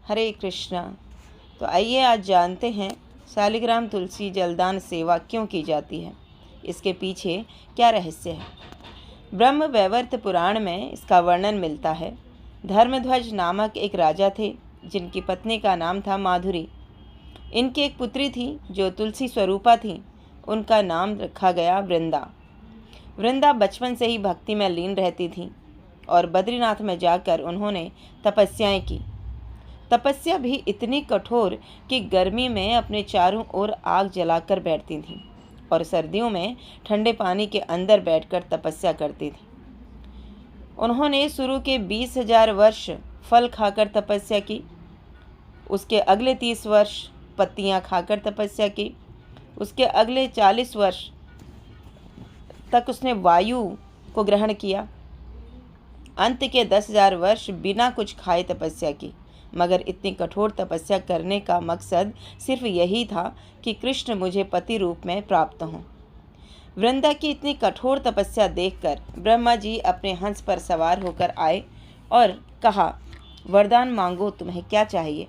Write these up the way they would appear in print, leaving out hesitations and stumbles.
हरे कृष्णा। तो आइए आज जानते हैं शालिग्राम तुलसी जलदान सेवा क्यों की जाती है, इसके पीछे क्या रहस्य है। ब्रह्म वैवर्त पुराण में इसका वर्णन मिलता है। धर्मध्वज नामक एक राजा थे जिनकी पत्नी का नाम था माधुरी। इनकी एक पुत्री थी जो तुलसी स्वरूपा थी। उनका नाम रखा गया वृंदा। वृंदा बचपन से ही भक्ति में लीन रहती थी और बद्रीनाथ में जाकर उन्होंने तपस्याएं की। तपस्या भी इतनी कठोर कि गर्मी में अपने चारों ओर आग जलाकर बैठती थीं और सर्दियों में ठंडे पानी के अंदर बैठकर तपस्या करती थीं। उन्होंने शुरू के 20,000 वर्ष फल खाकर तपस्या की। उसके अगले 30 वर्ष पत्तियां खाकर तपस्या की। उसके अगले 40 वर्ष तक उसने वायु को ग्रहण किया। अंत के 10,000 वर्ष बिना कुछ खाए तपस्या की। मगर इतनी कठोर तपस्या करने का मकसद सिर्फ यही था कि कृष्ण मुझे पति रूप में प्राप्त हों। वृंदा की इतनी कठोर तपस्या देखकर ब्रह्मा जी अपने हंस पर सवार होकर आए और कहा, वरदान मांगो, तुम्हें क्या चाहिए।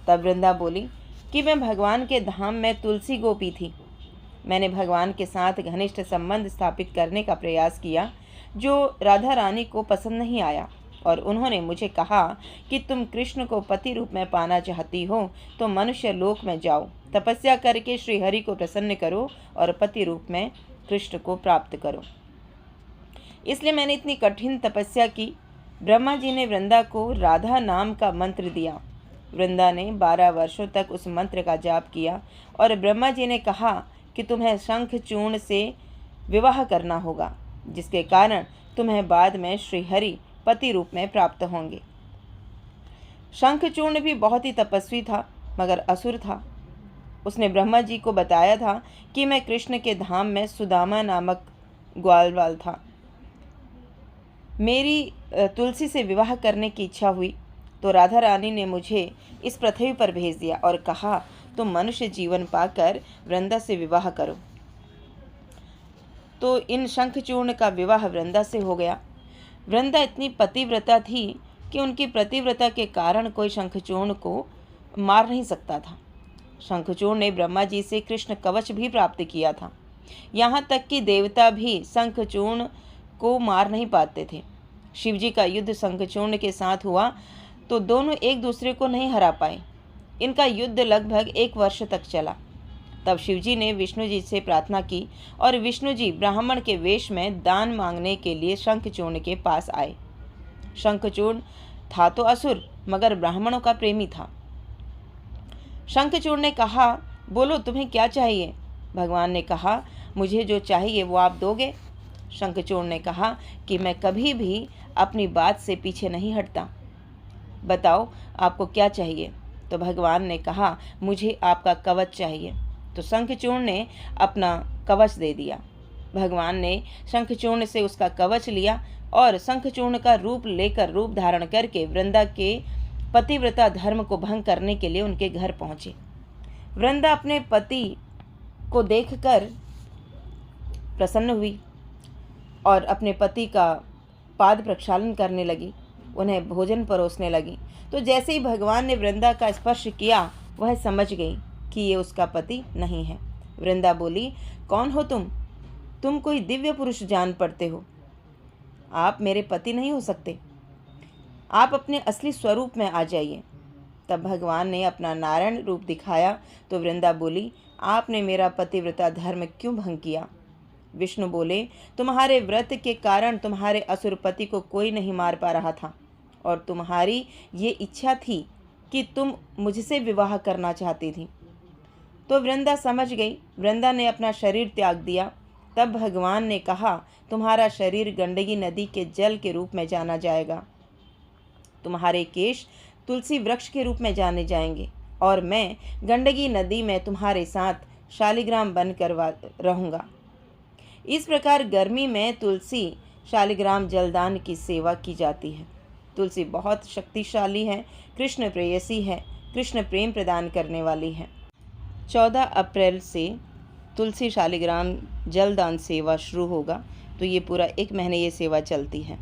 तब वृंदा बोली कि मैं भगवान के धाम में तुलसी गोपी थी। मैंने भगवान के साथ घनिष्ठ संबंध स्थापित करने का प्रयास किया जो राधा रानी को पसंद नहीं आया, और उन्होंने मुझे कहा कि तुम कृष्ण को पति रूप में पाना चाहती हो तो मनुष्य लोक में जाओ, तपस्या करके श्री हरि को प्रसन्न करो और पति रूप में कृष्ण को प्राप्त करो। इसलिए मैंने इतनी कठिन तपस्या की। ब्रह्मा जी ने वृंदा को राधा नाम का मंत्र दिया। वृंदा ने 12 वर्षों तक उस मंत्र का जाप किया और ब्रह्मा जी ने कहा कि तुम्हें शंख चूर्ण से विवाह करना होगा, जिसके कारण तुम्हें बाद में श्री हरि पति रूप में प्राप्त होंगे। शंखचूर्ण भी बहुत ही तपस्वी था, मगर असुर था। उसने ब्रह्मा जी को बताया था कि मैं कृष्ण के धाम में सुदामा नामक ग्वालवाल था। मेरी तुलसी से विवाह करने की इच्छा हुई तो राधा रानी ने मुझे इस पृथ्वी पर भेज दिया और कहा, तुम मनुष्य जीवन पाकर वृंदा से विवाह करो। तो इन शंखचूर्ण का विवाह वृंदा से हो गया। वृंदा इतनी पतिव्रता थी कि उनकी पतिव्रता के कारण कोई शंखचूर्ण को मार नहीं सकता था। शंखचूर्ण ने ब्रह्मा जी से कृष्ण कवच भी प्राप्त किया था। यहाँ तक कि देवता भी शंखचूर्ण को मार नहीं पाते थे। शिवजी का युद्ध शंखचूर्ण के साथ हुआ तो दोनों एक दूसरे को नहीं हरा पाए। इनका युद्ध लगभग 1 वर्ष तक चला। तब शिवजी ने विष्णु जी से प्रार्थना की और विष्णु जी ब्राह्मण के वेश में दान मांगने के लिए शंखचूर्ण के पास आए। शंखचूर्ण था तो असुर, मगर ब्राह्मणों का प्रेमी था। शंखचूर्ण ने कहा, बोलो तुम्हें क्या चाहिए। भगवान ने कहा, मुझे जो चाहिए वो आप दोगे। शंखचूर्ण ने कहा कि मैं कभी भी अपनी बात से पीछे नहीं हटता, बताओ आपको क्या चाहिए। तो भगवान ने कहा, मुझे आपका कवच चाहिए। तो शंखचूर्ण ने अपना कवच दे दिया। भगवान ने शंखचूर्ण से उसका कवच लिया और शंखचूर्ण का रूप धारण करके वृंदा के पतिव्रता धर्म को भंग करने के लिए उनके घर पहुंचे। वृंदा अपने पति को देखकर प्रसन्न हुई और अपने पति का पाद प्रक्षालन करने लगी, उन्हें भोजन परोसने लगी। तो जैसे ही भगवान ने वृंदा का स्पर्श किया, वह समझ गई कि ये उसका पति नहीं है। वृंदा बोली, कौन हो तुम? तुम कोई दिव्य पुरुष जान पड़ते हो। आप मेरे पति नहीं हो सकते। आप अपने असली स्वरूप में आ जाइए। तब भगवान ने अपना नारायण रूप दिखाया तो वृंदा बोली, आपने मेरा पतिव्रता धर्म क्यों भंग किया? विष्णु बोले, तुम्हारे व्रत के कारण तुम्हारे असुर पति को कोई नहीं मार पा रहा था और तुम्हारी ये इच्छा थी कि तुम मुझसे विवाह करना चाहती थी। तो वृंदा समझ गई। वृंदा ने अपना शरीर त्याग दिया। तब भगवान ने कहा, तुम्हारा शरीर गंडकी नदी के जल के रूप में जाना जाएगा। तुम्हारे केश तुलसी वृक्ष के रूप में जाने जाएंगे और मैं गंडकी नदी में तुम्हारे साथ शालिग्राम बनकर रहूँगा। इस प्रकार गर्मी में तुलसी शालिग्राम जलदान की सेवा की जाती है। तुलसी बहुत शक्तिशाली है, कृष्ण प्रेयसी है, कृष्ण प्रेम प्रदान करने वाली है। 14 अप्रैल से तुलसी शालिग्राम जलदान सेवा शुरू होगा, तो ये पूरा 1 महीने ये सेवा चलती है।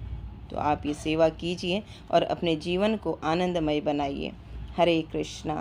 तो तो आप ये सेवा कीजिए और अपने जीवन को आनंदमय बनाइए। हरे कृष्णा।